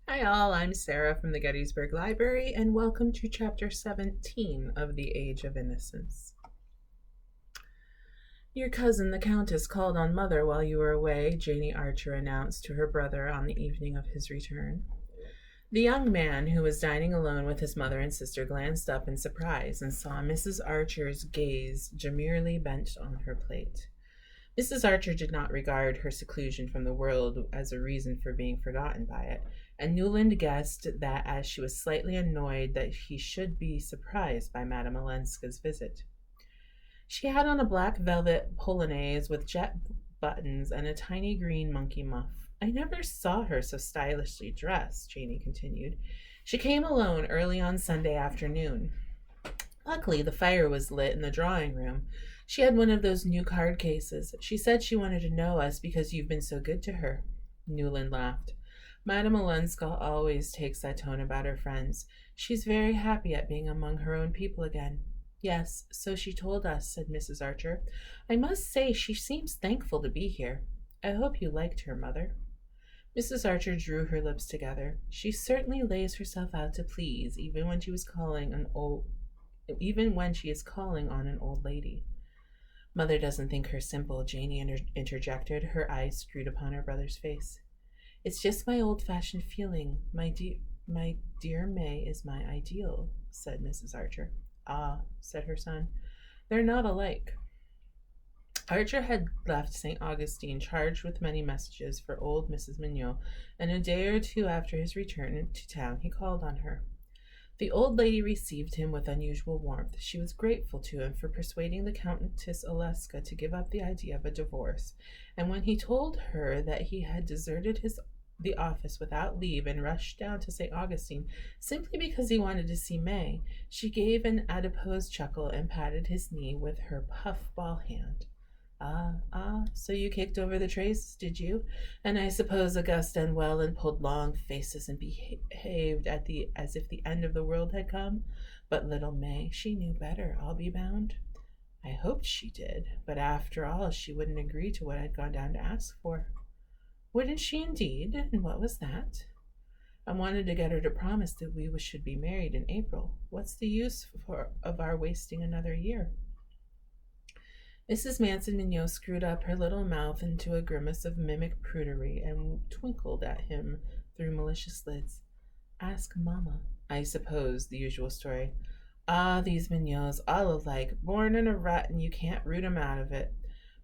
Hi, all. I'm Sarah from the Gettysburg Library, and welcome to Chapter 17 of the Age of Innocence. Your cousin, the Countess, called on Mother while you were away, Janie Archer announced to her brother on the evening of his return. The young man, who was dining alone with his mother and sister, glanced up in surprise and saw Mrs. Archer's gaze demurely bent on her plate. Mrs. Archer did not regard her seclusion from the world as a reason for being forgotten by it, and Newland guessed that as she was slightly annoyed that he should be surprised by Madame Olenska's visit. She had on a black velvet polonaise with jet buttons and a tiny green monkey muff. I never saw her so stylishly dressed, Janie continued. She came alone early on Sunday afternoon. Luckily, the fire was lit in the drawing room. She had one of those new card cases. She said she wanted to know us because you've been so good to her. Newland laughed. Madame Olenska always takes that tone about her friends. She's very happy at being among her own people again. Yes, so she told us, said Mrs. Archer. I must say she seems thankful to be here. I hope you liked her, Mother. Mrs. Archer drew her lips together. She certainly lays herself out to please, even when she is calling on an old lady. Mother doesn't think her simple, Janie interjected, her eyes screwed upon her brother's face. It's just my old-fashioned feeling. My dear May is my ideal, said Mrs. Archer. Ah, said her son, they're not alike. Archer had left St. Augustine charged with many messages for old Mrs. Mignot, and a day or two after his return to town he called on her. The old lady received him with unusual warmth. She was grateful to him for persuading the Countess Oleska to give up the idea of a divorce, and when he told her that he had deserted the office without leave and rushed down to St. Augustine simply because he wanted to see May, she gave an adipose chuckle and patted his knee with her puff-ball hand. So you kicked over the traces, did you? And I suppose Augusta and Welland pulled long faces and behaved as if the end of the world had come? But little May, she knew better, I'll be bound. I hoped she did, but after all, she wouldn't agree to what I'd gone down to ask for. Wouldn't she indeed? And what was that? I wanted to get her to promise that we should be married in April. What's the use of our wasting another year? Mrs. Manson Mignot screwed up her little mouth into a grimace of mimic prudery and twinkled at him through malicious lids. Ask Mamma. I suppose, the usual story. Ah, these Mignots, all alike, born in a rut and you can't root 'em out of it.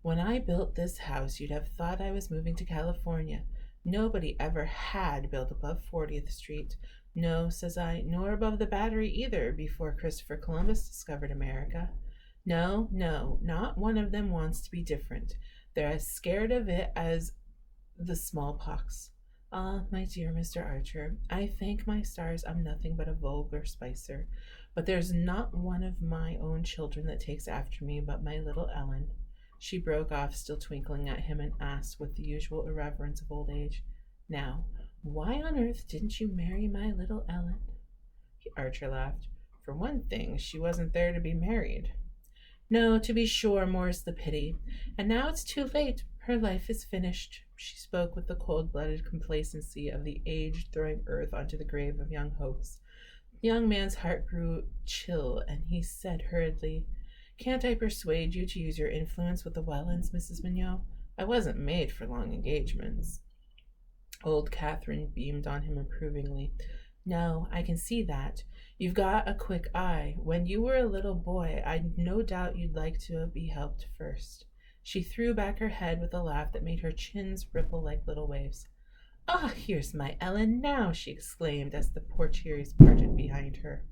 When I built this house, you'd have thought I was moving to California. Nobody ever had built above 40th Street. No, says I, nor above the Battery either, before Christopher Columbus discovered America. No, not one of them wants to be different. They're as scared of it as the smallpox. Ah, my dear Mr. Archer, I thank my stars I'm nothing but a vulgar spicer, but there's not one of my own children that takes after me but my little Ellen. She broke off, still twinkling at him, and asked with the usual irreverence of old age, Now, why on earth didn't you marry my little Ellen? Archer laughed. For one thing, she wasn't there to be married. No, to be sure, more's the pity. And now it's too late. Her life is finished. She spoke with the cold-blooded complacency of the aged throwing earth onto the grave of young hopes. The young man's heart grew chill, and he said hurriedly, Can't I persuade you to use your influence with the Wellands, Mrs. Mignot? I wasn't made for long engagements. Old Catherine beamed on him approvingly. No, I can see that. You've got a quick eye. When you were a little boy, I'd no doubt you'd like to be helped first. She threw back her head with a laugh that made her chins ripple like little waves. Ah, here's my Ellen now, she exclaimed as the portieres parted behind her.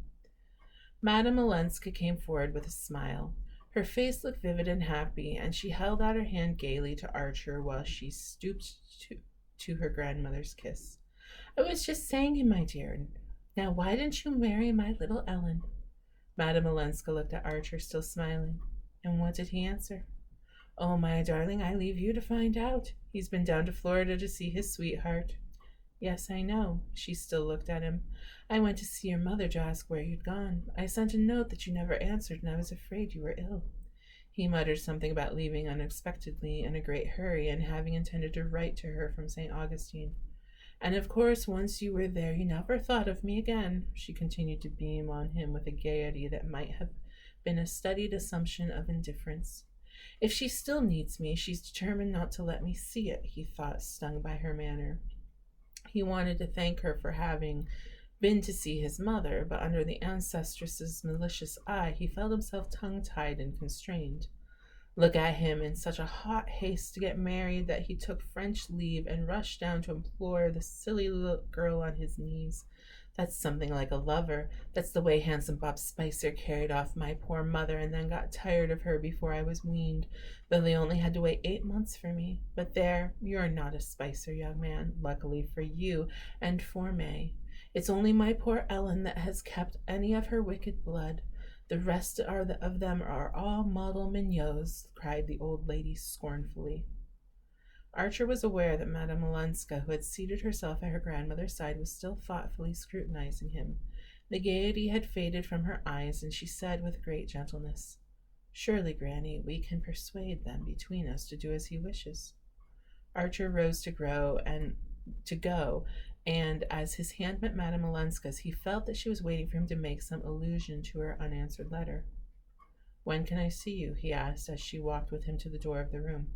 Madame Olenska came forward with a smile. Her face looked vivid and happy, and she held out her hand gaily to Archer while she stooped to her grandmother's kiss. I was just saying, my dear, now why didn't you marry my little Ellen? Madame Olenska looked at Archer, still smiling. And what did he answer? Oh, my darling, I leave you to find out. He's been down to Florida to see his sweetheart. Yes, I know. She still looked at him. I went to see your mother to ask where you'd gone. I sent a note that you never answered, and I was afraid you were ill. He muttered something about leaving unexpectedly in a great hurry and having intended to write to her from St. Augustine. And of course, once you were there, you never thought of me again. She continued to beam on him with a gaiety that might have been a studied assumption of indifference. If she still needs me, she's determined not to let me see it, he thought, stung by her manner. He wanted to thank her for having been to see his mother, but under the ancestress's malicious eye, he felt himself tongue-tied and constrained. Look at him in such a hot haste to get married that he took French leave and rushed down to implore the silly little girl on his knees. That's something like a lover. That's the way handsome Bob Spicer carried off my poor mother and then got tired of her before I was weaned, though they only had to wait 8 months for me. But there, you're not a Spicer, young man, luckily for you and for May. It's only my poor Ellen that has kept any of her wicked blood. The rest of them are all model mignots, cried the old lady scornfully. Archer was aware that Madame Olenska, who had seated herself at her grandmother's side, was still thoughtfully scrutinizing him. The gaiety had faded from her eyes, and she said with great gentleness, "Surely, Granny, we can persuade them between us to do as he wishes." Archer rose to go, and as his hand met Madame Olenska's, he felt that she was waiting for him to make some allusion to her unanswered letter. "When can I see you?" he asked as she walked with him to the door of the room.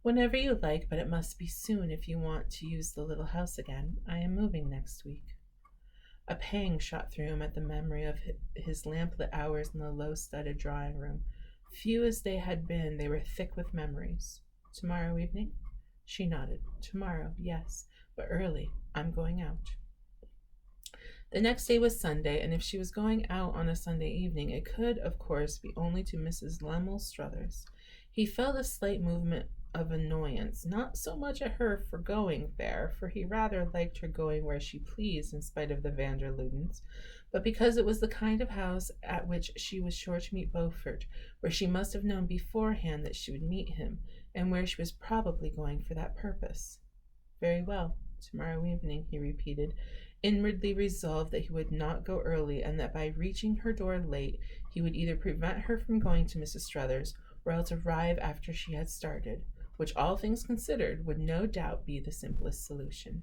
"Whenever you like, but it must be soon if you want to use the little house again. I am moving next week." A pang shot through him at the memory of his lamplit hours in the low-studded drawing-room. Few as they had been, they were thick with memories. "Tomorrow evening?" She nodded. "Tomorrow, yes, but early. I'm going out." The next day was Sunday, and if she was going out on a Sunday evening, it could, of course, be only to Mrs. Lemmel Struthers. He felt a slight movement of annoyance, not so much at her for going there, for he rather liked her going where she pleased in spite of the Vanderludens, but because it was the kind of house at which she was sure to meet Beaufort, where she must have known beforehand that she would meet him, and where she was probably going for that purpose. "Very well, tomorrow evening," he repeated, inwardly resolved that he would not go early, and that by reaching her door late he would either prevent her from going to Mrs. Struthers or else arrive after she had started, which, all things considered, would no doubt be the simplest solution.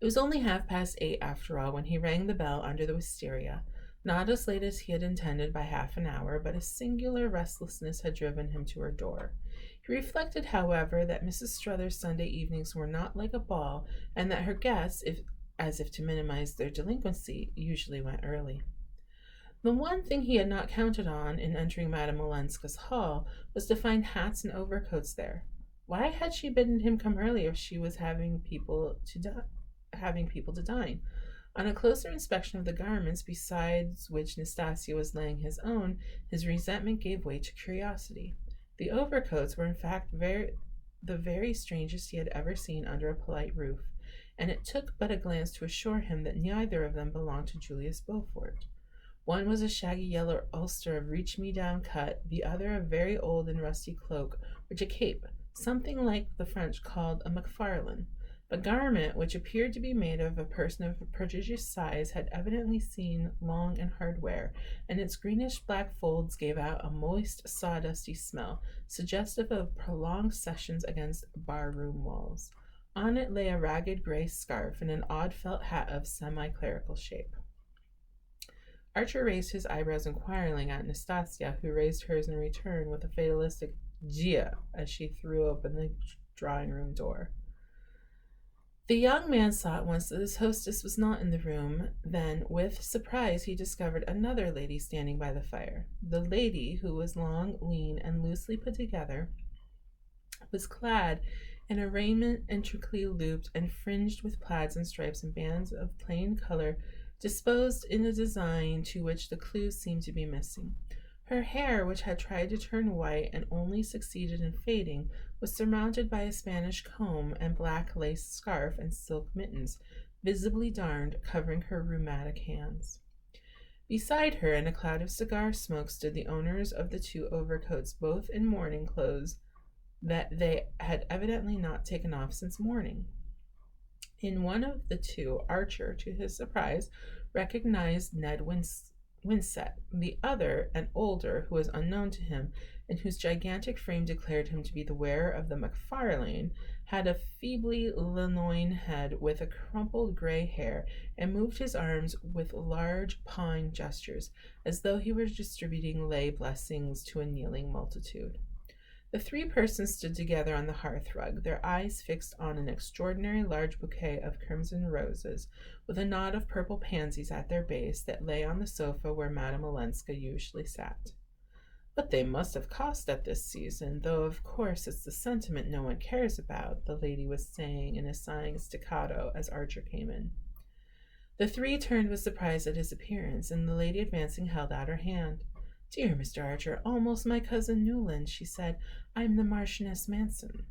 It was only 8:30 after all when he rang the bell under the wisteria, not as late as he had intended by half an hour, but a singular restlessness had driven him to her door. He reflected, however, that Mrs. Struthers' Sunday evenings were not like a ball, and that her guests, as if to minimize their delinquency, usually went early. The one thing he had not counted on in entering Madame Olenska's hall was to find hats and overcoats there. Why had she bidden him come early if she was having people to dine? On a closer inspection of the garments, besides which Nastasia was laying his own, his resentment gave way to curiosity. The overcoats were in fact the very strangest he had ever seen under a polite roof, and it took but a glance to assure him that neither of them belonged to Julius Beaufort. One was a shaggy yellow ulster of reach-me-down cut, the other a very old and rusty cloak, which a cape, something like the French called a Macfarlane. The garment, which appeared to be made of a person of a prodigious size, had evidently seen long and hard wear, and its greenish-black folds gave out a moist, sawdusty smell, suggestive of prolonged sessions against bar-room walls. On it lay a ragged gray scarf and an odd felt hat of semi-clerical shape. Archer raised his eyebrows inquiringly at Nastasia, who raised hers in return with a fatalistic "Gia" as she threw open the drawing-room door. The young man saw at once that his hostess was not in the room. Then, with surprise, he discovered another lady standing by the fire. The lady, who was long, lean, and loosely put together, was clad in a raiment intricately looped and fringed with plaids and stripes and bands of plain color disposed in a design to which the clues seemed to be missing. Her hair, which had tried to turn white and only succeeded in fading, was surmounted by a Spanish comb and black lace scarf and silk mittens, visibly darned, covering her rheumatic hands. Beside her, in a cloud of cigar smoke, stood the owners of the two overcoats, both in morning clothes that they had evidently not taken off since morning. In one of the two, Archer, to his surprise, recognized Ned Winsett. The other, an older, who was unknown to him, and whose gigantic frame declared him to be the wearer of the Macfarlane, had a feebly leonine head with a crumpled gray hair, and moved his arms with large pawing gestures, as though he were distributing lay blessings to a kneeling multitude. The three persons stood together on the hearthrug, their eyes fixed on an extraordinary large bouquet of crimson roses, with a knot of purple pansies at their base, that lay on the sofa where Madame Olenska usually sat. "But they must have cost at this season, though of course it's the sentiment no one cares about," the lady was saying in a sighing staccato as Archer came in. The three turned with surprise at his appearance, and the lady advancing held out her hand. "Dear Mr. Archer, almost my cousin Newland," she said. "I'm the Marchioness Manson."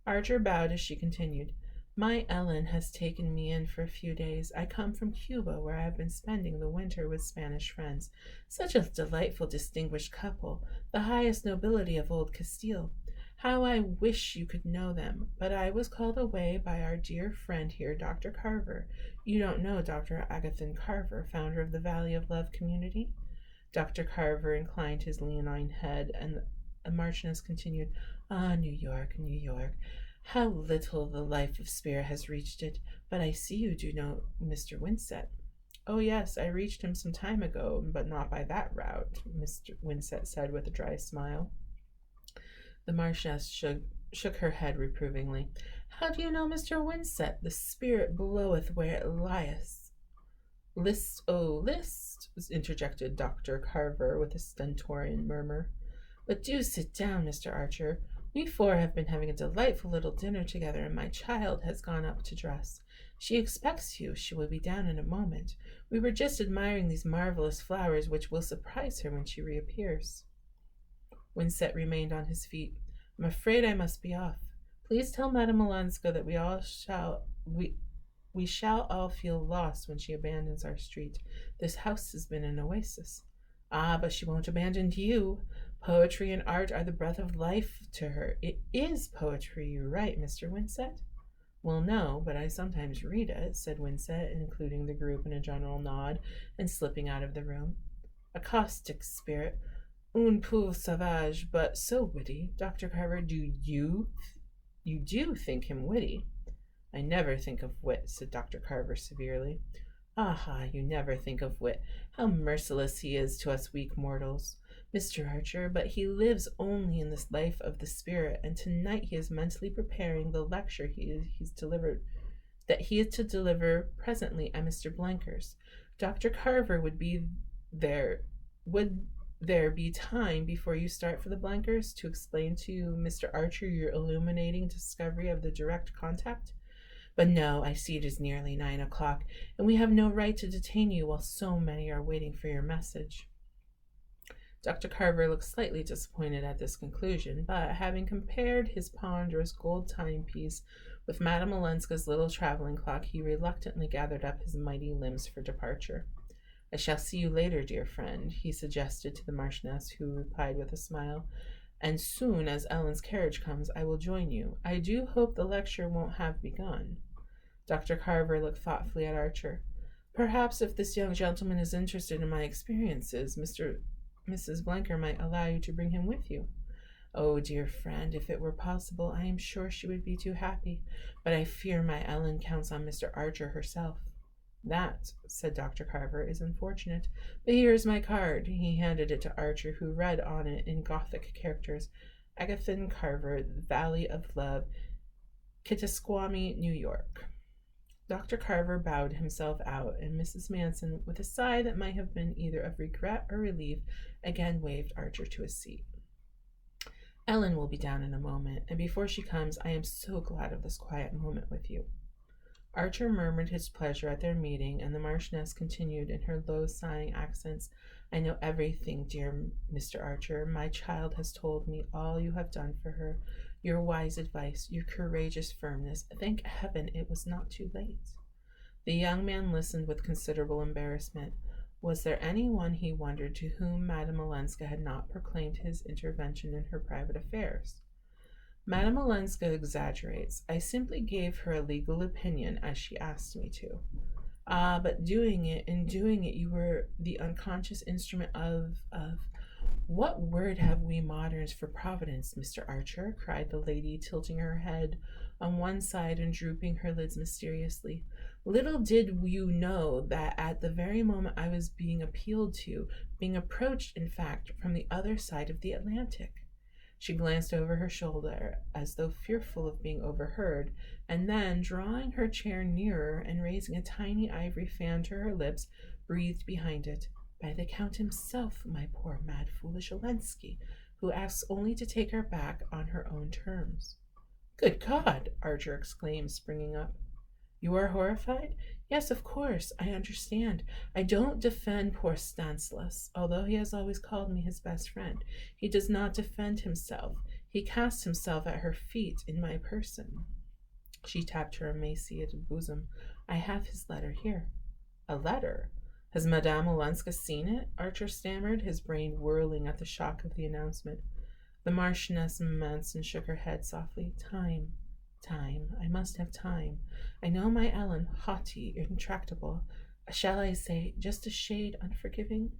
Archer bowed as she continued. "My Ellen has taken me in for a few days. I come from Cuba, where I have been spending the winter with Spanish friends. Such a delightful, distinguished couple, the highest nobility of old Castile. How I wish you could know them. But I was called away by our dear friend here, Dr. Carver. You don't know Dr. Agathan Carver, founder of the Valley of Love community?" Dr. Carver inclined his leonine head, and the Marchioness continued, "Ah, New York, New York. How little the life of spirit has reached it. But I see you do know Mr. Winsett." "Oh, yes, I reached him some time ago, but not by that route," Mr. Winsett said with a dry smile. The Marchioness shook her head reprovingly. "How do you know Mr. Winsett? The spirit bloweth where it lieth." "List, oh, list," interjected Dr. Carver with a stentorian murmur. "But do sit down, Mr. Archer. We four have been having a delightful little dinner together, and my child has gone up to dress. She expects you. She will be down in a moment. We were just admiring these marvelous flowers, which will surprise her when she reappears." Winsett remained on his feet. "I'm afraid I must be off. Please tell Madame Olenska that we shall all feel lost when she abandons our street. This house has been an oasis." "Ah, but she won't abandon you. Poetry and art are the breath of life to her." "It is poetry, you write, Mr. Winsett?" "Well, no, but I sometimes read it," said Winsett, including the group in a general nod, and slipping out of the room. "A caustic spirit, un peu sauvage, but so witty. Dr. Carver, you do think him witty?" "I never think of wit," said Dr. Carver severely. "Aha, you never think of wit. How merciless he is to us weak mortals, Mr. Archer, but he lives only in this life of the spirit, and tonight he is mentally preparing the lecture he is to deliver presently at Mr. Blanker's. Dr. Carver, would there be time before you start for the Blankers to explain to Mr. Archer your illuminating discovery of the direct contact? But no, I see it is nearly 9 o'clock, and we have no right to detain you while so many are waiting for your message." Dr. Carver looked slightly disappointed at this conclusion, but having compared his ponderous gold timepiece with Madame Olenska's little traveling clock, he reluctantly gathered up his mighty limbs for departure. "I shall see you later, dear friend," he suggested to the Marchioness, who replied with a smile. "And soon as Ellen's carriage comes, I will join you. I do hope the lecture won't have begun." Dr. Carver looked thoughtfully at Archer. "Perhaps if this young gentleman is interested in my experiences, Mrs. Blanker might allow you to bring him with you." "Oh, dear friend, if it were possible, I am sure she would be too happy. But I fear my Ellen counts on Mr. Archer herself." "That," said Dr. Carver, "is unfortunate. But here is my card." He handed it to Archer, who read on it in Gothic characters, "Agathan Carver, Valley of Love, Kitasquami, New York." Dr. Carver bowed himself out, and Mrs. Manson, with a sigh that might have been either of regret or relief, again waved Archer to a seat. "Ellen will be down in a moment, and before she comes, I am so glad of this quiet moment with you." Archer murmured his pleasure at their meeting, and the Marchioness continued in her low, sighing accents, "I know everything, dear Mr. Archer. My child has told me all you have done for her, your wise advice, your courageous firmness. Thank heaven it was not too late." The young man listened with considerable embarrassment. Was there any one, he wondered, to whom Madame Olenska had not proclaimed his intervention in her private affairs? "Madame Olenska exaggerates. I simply gave her a legal opinion as she asked me to." "Ah, but in doing it, you were the unconscious instrument of what word have we moderns for Providence, Mr. Archer?" cried the lady, tilting her head on one side and drooping her lids mysteriously. Little did you know that at the very moment I was being appealed to, being approached, in fact, from the other side of the Atlantic. She glanced over her shoulder as though fearful of being overheard, and then, drawing her chair nearer and raising a tiny ivory fan to her lips, breathed behind it. By the Count himself, my poor mad foolish Olenski, who asks only to take her back on her own terms. Good God! Archer exclaimed, springing up. You are horrified? Yes, of course, I understand. I don't defend poor Stanislaus, although he has always called me his best friend. He does not defend himself. He casts himself at her feet in my person. She tapped her emaciated bosom. I have his letter here. A letter? Has Madame Olenska seen it? Archer stammered, his brain whirling at the shock of the announcement. The Marchioness Manson shook her head softly. Time. I must have time. I know my Ellen, haughty, intractable, shall I say, just a shade unforgiving?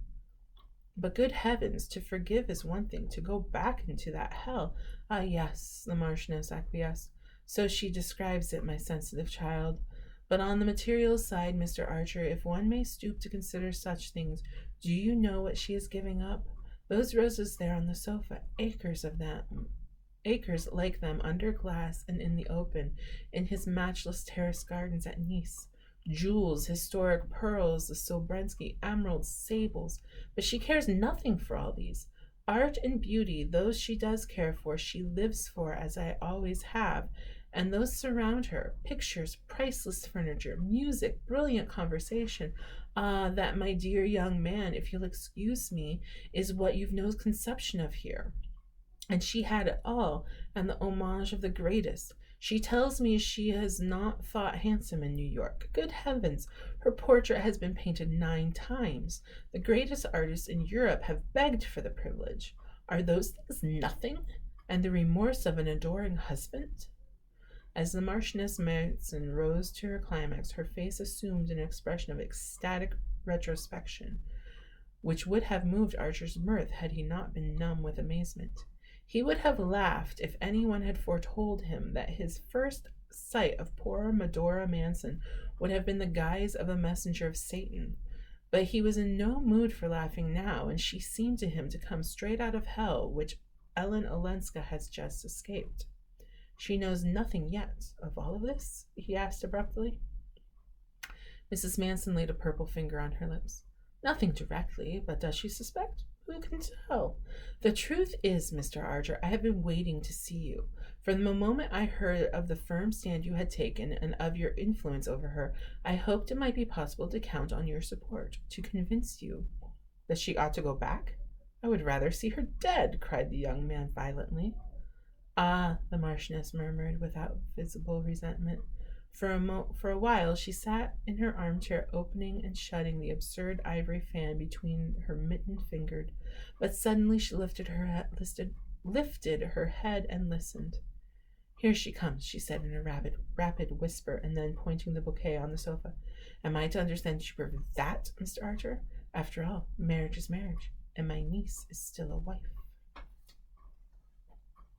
But good heavens, to forgive is one thing, to go back into that hell. Ah, yes, the Marchioness acquiesced. So she describes it, my sensitive child. But on the material side, Mr. Archer, if one may stoop to consider such things, do you know what she is giving up? Those roses there on the sofa, acres of them, acres like them under glass and in the open, in his matchless terrace gardens at Nice. Jewels, historic pearls, the Sobrensky emeralds, sables, but she cares nothing for all these. Art and beauty, those she does care for, she lives for, as I always have, and those surround her, pictures, priceless furniture, music, brilliant conversation. Ah, that, my dear young man, if you'll excuse me, is what you've no conception of here. And she had it all, and the homage of the greatest. She tells me she has not thought handsome in New York. Good heavens, her portrait has been painted 9 times. The greatest artists in Europe have begged for the privilege. Are those things nothing? And the remorse of an adoring husband? As the Marchioness Manson rose to her climax, her face assumed an expression of ecstatic retrospection, which would have moved Archer's mirth had he not been numb with amazement. He would have laughed if anyone had foretold him that his first sight of poor Medora Manson would have been the guise of a messenger of Satan. But he was in no mood for laughing now, and she seemed to him to come straight out of hell, which Ellen Olenska has just escaped. She knows nothing yet of all of this? He asked abruptly. Mrs. Manson laid a purple finger on her lips. Nothing directly, but does she suspect? Who can tell? The truth is, Mr. Archer, I have been waiting to see you. From the moment I heard of the firm stand you had taken and of your influence over her, I hoped it might be possible to count on your support, to convince you that she ought to go back. I would rather see her dead, cried the young man violently. Ah, the Marchioness murmured without visible resentment. For a while she sat in her armchair, opening and shutting the absurd ivory fan between her mittened fingers, but suddenly she lifted her head and listened. Here she comes, she said in a rapid whisper, and then pointing the bouquet on the sofa. Am I to understand that you prefer that, Mr. Archer? After all, marriage is marriage, and my niece is still a wife.